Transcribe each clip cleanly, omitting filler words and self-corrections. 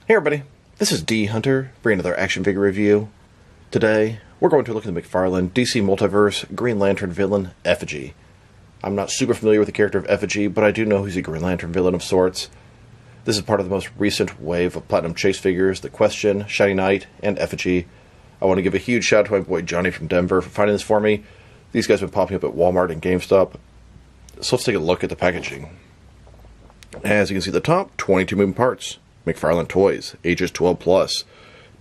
Hey everybody, this is D Hunter, bringing another action figure review. Today, we're going to look at the McFarlane DC Multiverse Green Lantern villain, Effigy. I'm not super familiar with the character of Effigy, but I do know he's a Green Lantern villain of sorts. This is part of the most recent wave of Platinum Chase figures, The Question, Shiny Knight, and Effigy. I want to give a huge shout out to my boy Johnny from Denver for finding this for me. These guys have been popping up at Walmart and GameStop. So let's take a look at the packaging. As you can see at the top, 22 moving parts. McFarlane Toys, ages 12 plus.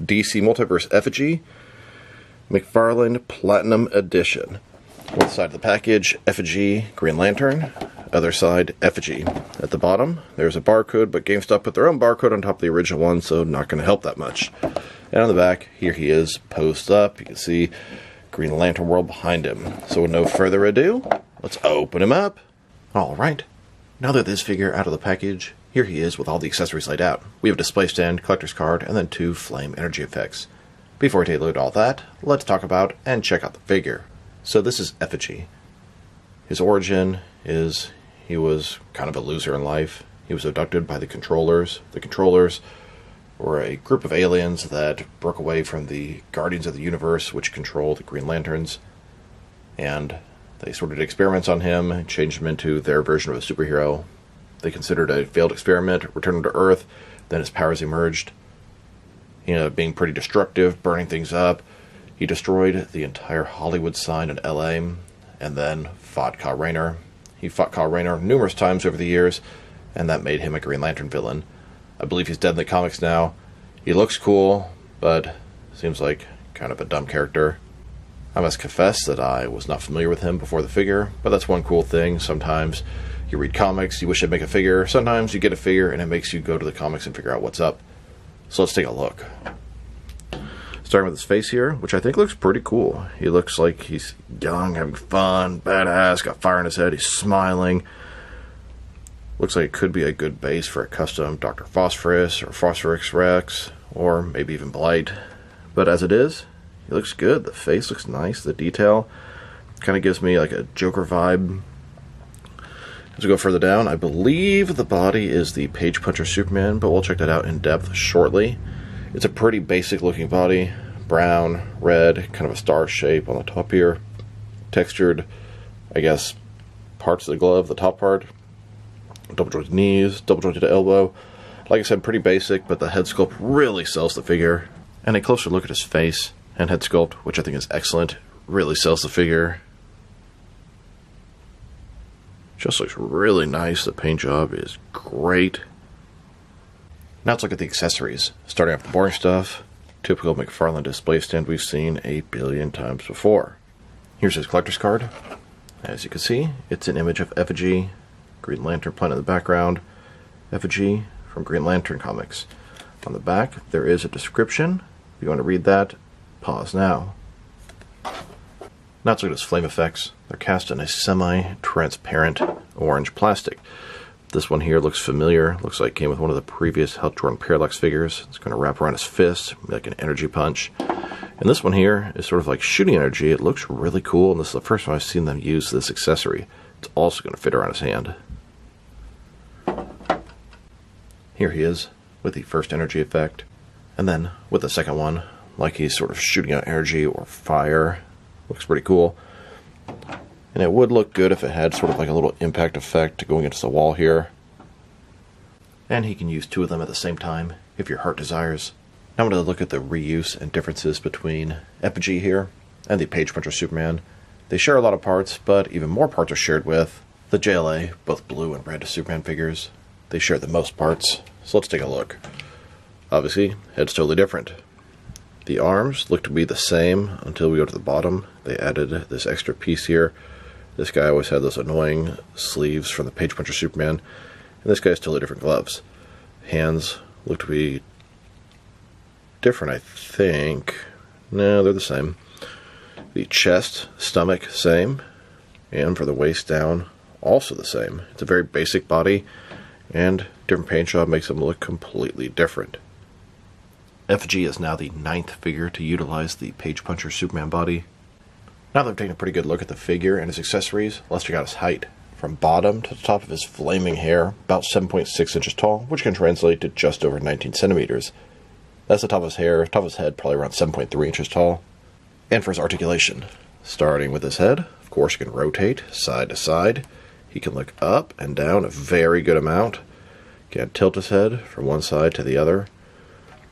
DC Multiverse Effigy, McFarlane Platinum Edition. One side of the package, Effigy, Green Lantern. Other side, Effigy. At the bottom, there's a barcode, but GameStop put their own barcode on top of the original one, so not going to help that much. And on the back, here he is, posed up. You can see Green Lantern world behind him. So with no further ado, let's open him up. Alright, now that this figure out of the package, here he is with all the accessories laid out. We have a display stand, collector's card, and then 2 flame energy effects. Before we take a look at all that, let's talk about and check out the figure. So this is Effigy. His origin is he was kind of a loser in life. He was abducted by the Controllers. The Controllers were a group of aliens that broke away from the Guardians of the Universe, which control the Green Lanterns. And they sort of did experiments on him and changed him into their version of a superhero. They considered a failed experiment, returned him to Earth, then his powers emerged. He ended up being pretty destructive, burning things up. He destroyed the entire Hollywood sign in LA, and then fought Kyle Rayner. He fought Kyle Rayner numerous times over the years, and that made him a Green Lantern villain. I believe he's dead in the comics now. He looks cool, but seems like kind of a dumb character. I must confess that I was not familiar with him before the figure, but that's one cool thing. Sometimes you read comics, you wish I'd make a figure. Sometimes you get a figure and it makes you go to the comics and figure out what's up. So let's take a look. Starting with his face here, which I think looks pretty cool. He looks like he's young, having fun, badass, got fire in his head, he's smiling. Looks like it could be a good base for a custom Dr. Phosphorus or Phosphorus Rex, or maybe even Blight. But as it is, he looks good. The face looks nice, the detail kind of gives me like a Joker vibe. As we go further down, I believe the body is the Page Puncher Superman, but we'll check that out in depth shortly. It's a pretty basic looking body. Brown, red, kind of a star shape on the top here. Textured, I guess, parts of the glove, the top part. Double jointed knees, double jointed elbow. Like I said, pretty basic, but the head sculpt really sells the figure. And a closer look at his face and head sculpt, which I think is excellent, really sells the figure. Just looks really nice. The paint job is great. Now let's look at the accessories. Starting off the boring stuff. Typical McFarlane display stand we've seen a billion times before. Here's his collector's card. As you can see, it's an image of Effigy, Green Lantern Planet in the background, Effigy from Green Lantern comics. On the back, there is a description. If you want to read that, pause now. Now let's look at his flame effects. They're cast in a semi-transparent orange plastic. This one here looks familiar. Looks like it came with one of the previous Hal Jordan Parallax figures. It's going to wrap around his fist, like an energy punch. And this one here is sort of like shooting energy. It looks really cool, and this is the first time I've seen them use this accessory. It's also going to fit around his hand. Here he is with the first energy effect. And then with the second one, like he's sort of shooting out energy or fire. Looks pretty cool. And it would look good if it had sort of like a little impact effect going into the wall here. And he can use 2 of them at the same time, if your heart desires. Now I'm going to look at the reuse and differences between Effigy here and the Page Puncher Superman. They share a lot of parts, but even more parts are shared with the JLA, both blue and red Superman figures. They share the most parts, so let's take a look. Obviously, head's totally different. The arms look to be the same until we go to the bottom. They added this extra piece here. This guy always had those annoying sleeves from the Page Puncher Superman. And this guy has totally different gloves. Hands look to be different, I think. No, they're the same. The chest, stomach, same. And for the waist down, also the same. It's a very basic body, and different paint job makes them look completely different. Effigy is now the 9th figure to utilize the Page Puncher Superman body. Now that I've taken a pretty good look at the figure and his accessories, let's check out his height. from bottom to the top of his flaming hair, about 7.6 inches tall, which can translate to just over 19 centimeters. That's the top of his hair, top of his head, probably around 7.3 inches tall. And for his articulation, starting with his head, of course he can rotate side to side. He can look up and down a very good amount. He can tilt his head from one side to the other.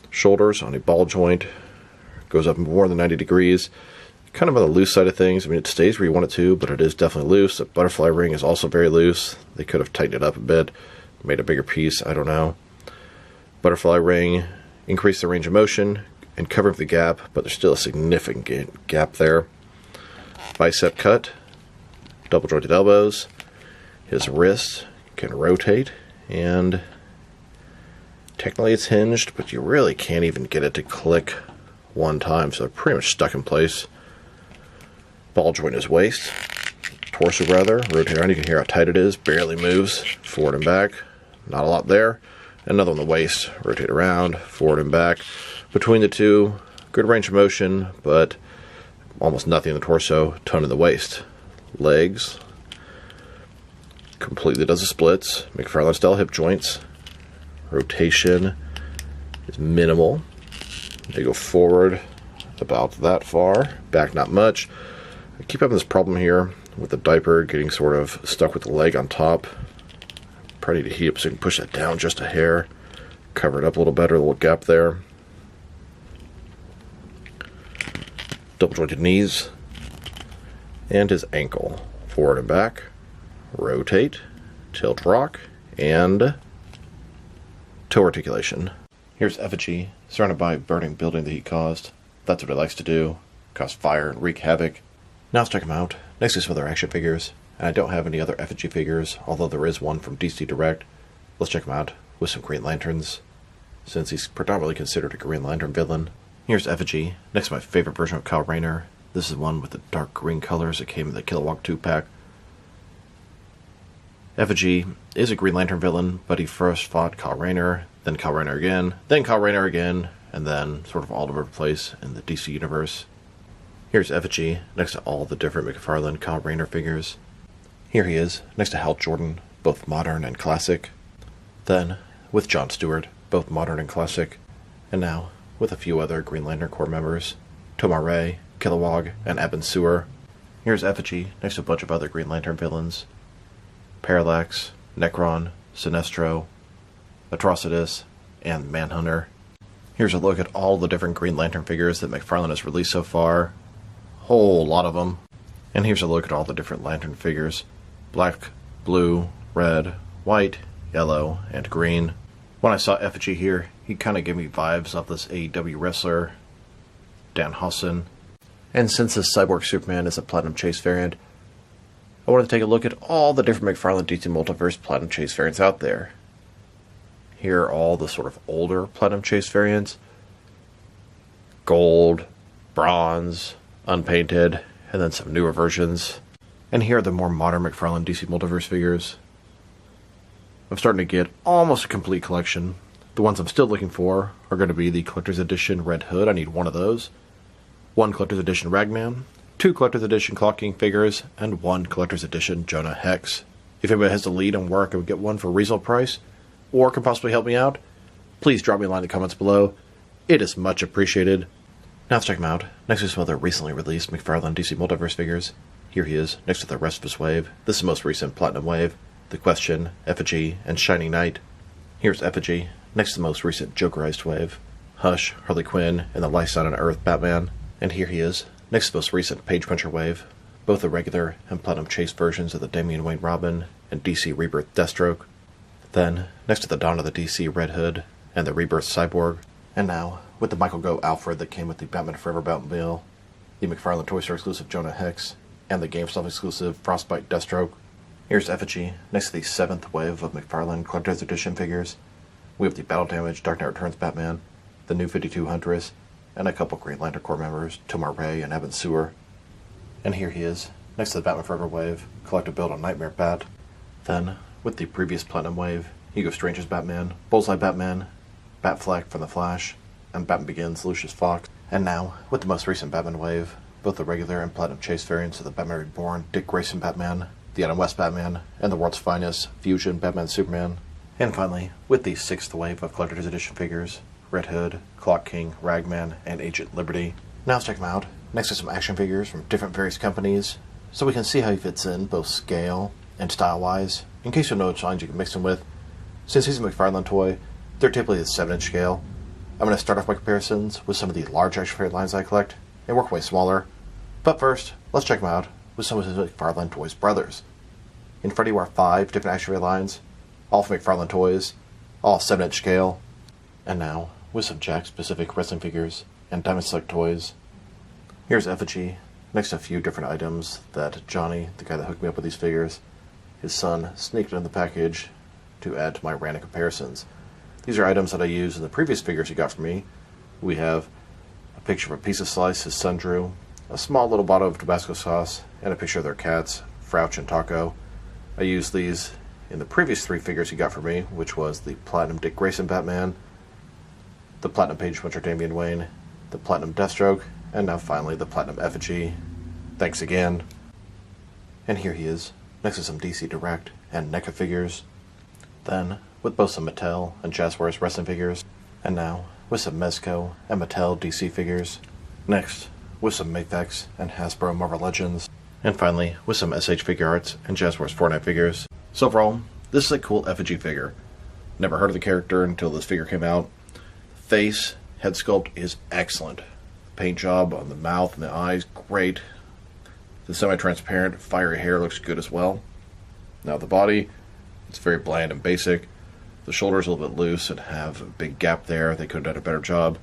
Shoulders on a ball joint, goes up more than 90 degrees. Kind of on the loose side of things. I mean, it stays where you want it to, but it is definitely loose. The butterfly ring is also very loose. They could have tightened it up a bit, made a bigger piece, I don't know. Butterfly ring, increase the range of motion and cover up the gap, but there's still a significant gap there. Bicep cut, double jointed elbows. His wrist can rotate, and technically it's hinged, but you really can't even get it to click one time, so they're pretty much stuck in place. Ball joint his waist, torso rather, rotate around, you can hear how tight it is, barely moves, forward and back, not a lot there. Another on the waist, rotate around, forward and back. Between the two, good range of motion, but almost nothing in the torso, ton in the waist. Legs, completely does the splits, McFarlane style hip joints. Rotation is minimal. They go forward about that far, back not much. I keep having this problem here with the diaper getting sort of stuck with the leg on top. Probably need to heat up so you can push that down just a hair. Cover it up a little better, a little gap there. Double jointed knees. And his ankle. Forward and back. Rotate. Tilt rock. And toe articulation. Here's Effigy, surrounded by a burning building that he caused. That's what he likes to do. Cause fire and wreak havoc. Now let's check him out. Next is some other action figures. And I don't have any other Effigy figures, although there is one from DC Direct. Let's check him out with some Green Lanterns, since he's predominantly considered a Green Lantern villain. Here's Effigy, next to my favorite version of Kyle Rayner. This is one with the dark green colors that came in the Kilowog 2-pack. Effigy is a Green Lantern villain, but he first fought Kyle Rayner, then Kyle Rayner again, then Kyle Rayner again, and then sort of all over the place in the DC universe. Here's Effigy, next to all the different McFarlane Kyle Rayner figures. Here he is, next to Hal Jordan, both modern and classic. Then, with John Stewart, both modern and classic. And now, with a few other Green Lantern Corps members, Tomar Ray, Kilowog, and Eben Sewer. Here's Effigy, next to a bunch of other Green Lantern villains. Parallax, Necron, Sinestro, Atrocitus, and Manhunter. Here's a look at all the different Green Lantern figures that McFarlane has released so far. Whole lot of them. And here's a look at all the different Lantern figures. Black, blue, red, white, yellow, and green. When I saw Effigy here, he kind of gave me vibes of this AEW wrestler, Danhausen. And since this Cyborg Superman is a Platinum Chase variant, I wanted to take a look at all the different McFarlane DC Multiverse Platinum Chase variants out there. Here are all the sort of older Platinum Chase variants. Gold, bronze, unpainted, and then some newer versions. And here are the more modern McFarlane DC Multiverse figures. I'm starting to get almost a complete collection. The ones I'm still looking for are going to be the Collector's Edition Red Hood. I need one of those. One Collector's Edition Ragman. Two Collector's Edition Clock King figures. And one Collector's Edition Jonah Hex. If anybody has the lead on where I could get one for a reasonable price, or can possibly help me out, please drop me a line in the comments below. It is much appreciated. Now let's check him out. Next to some other recently released McFarlane DC Multiverse figures. Here he is, next to the rest of his wave. This is the most recent Platinum wave. The Question, Effigy, and Shining Knight. Here's Effigy, next to the most recent Jokerized wave. Hush, Harley Quinn, and the Life Sign on Earth Batman. And here he is, next to the most recent Page Puncher wave. Both the regular and Platinum Chase versions of the Damian Wayne Robin and DC Rebirth Deathstroke. Then, next to the Dawn of the DC Red Hood and the Rebirth Cyborg. And now, with the Michael Go Alfred that came with the Batman Forever Batmobile, the McFarlane Toy Store exclusive Jonah Hex, and the GameStop exclusive Frostbite Deathstroke. Here's Effigy, next to the 7th wave of McFarlane Collector's Edition figures. We have the Battle Damage Dark Knight Returns Batman, the New 52 Huntress, and a couple Green Lantern Corps members, Tomar Ray and Eben Sewer. And here he is, next to the Batman Forever wave, collective build on Nightmare Bat. Then, with the previous Platinum wave, Hugo Strange's Batman, Bullseye Batman, Batfleck from The Flash, and Batman Begins Lucius Fox. And now, with the most recent Batman wave, both the regular and Platinum Chase variants of the Batman Reborn Dick Grayson Batman, the Adam West Batman, and the world's finest fusion Batman-Superman. And finally, with the 6th wave of Collector's Edition figures, Red Hood, Clock King, Ragman, and Agent Liberty. Now let's check them out, next to some action figures from different various companies, so we can see how he fits in both scale and style-wise, in case you know which lines you can mix him with. Since he's a McFarlane toy, they're typically the 7-inch scale. I'm going to start off my comparisons with some of the large action figure lines I collect, and work way smaller. But first, let's check them out with some of his McFarlane Toys brothers. In front of you are 5 different action figure lines, all from McFarlane Toys, all 7-inch scale. And now, with some Jack-specific wrestling figures and Diamond Select toys. Here's Effigy, next to a few different items that Johnny, the guy that hooked me up with these figures, his son, sneaked in the package to add to my random comparisons. These are items that I used in the previous figures he got from me. We have a picture of a pizza slice his son drew, a small little bottle of Tabasco sauce, and a picture of their cats, Frouch and Taco. I used these in the previous 3 figures he got from me, which was the Platinum Dick Grayson Batman, the Platinum Paige Winter Damian Wayne, the Platinum Deathstroke, and now finally the Platinum Effigy. Thanks again. And here he is, next to some DC Direct and NECA figures. Then, with both some Mattel and Jazzwares wrestling figures. And now, with some Mezco and Mattel DC figures. Next, with some Mafex and Hasbro Marvel Legends. And finally, with some SH Figure Arts and Jazzwares Fortnite figures. So overall, this is a cool Effigy figure. Never heard of the character until this figure came out. Face, head sculpt is excellent. Paint job on the mouth and the eyes, great. The semi-transparent, fiery hair looks good as well. Now the body, it's very bland and basic. The shoulders are a little bit loose and have a big gap there. They could have done a better job.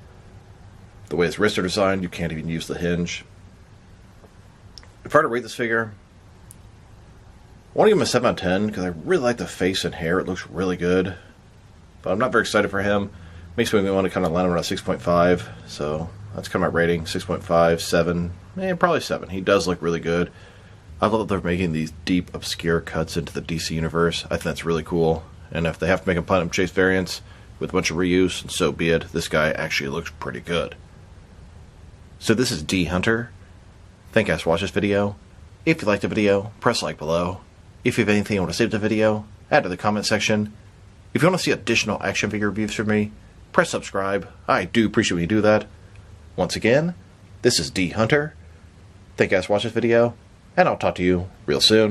The way his wrists are designed, you can't even use the hinge. If I were to rate this figure, I want to give him a 7 out of 10 because I really like the face and hair. It looks really good. But I'm not very excited for him. Makes me want to kind of land him around 6.5. So that's kind of my rating. 6.5, 7, probably 7. He does look really good. I love that they're making these deep, obscure cuts into the DC universe. I think that's really cool. And if they have to make a Platinum Chase variants with a bunch of reuse, so be it. This guy actually looks pretty good. So this is D Hunter. Thank you guys for watching this video. If you liked the video, press like below. If you have anything you want to say to the video, add to the comment section. If you want to see additional action figure reviews from me, press subscribe. I do appreciate when you do that. Once again, this is D Hunter. Thank you guys for watching this video, and I'll talk to you real soon.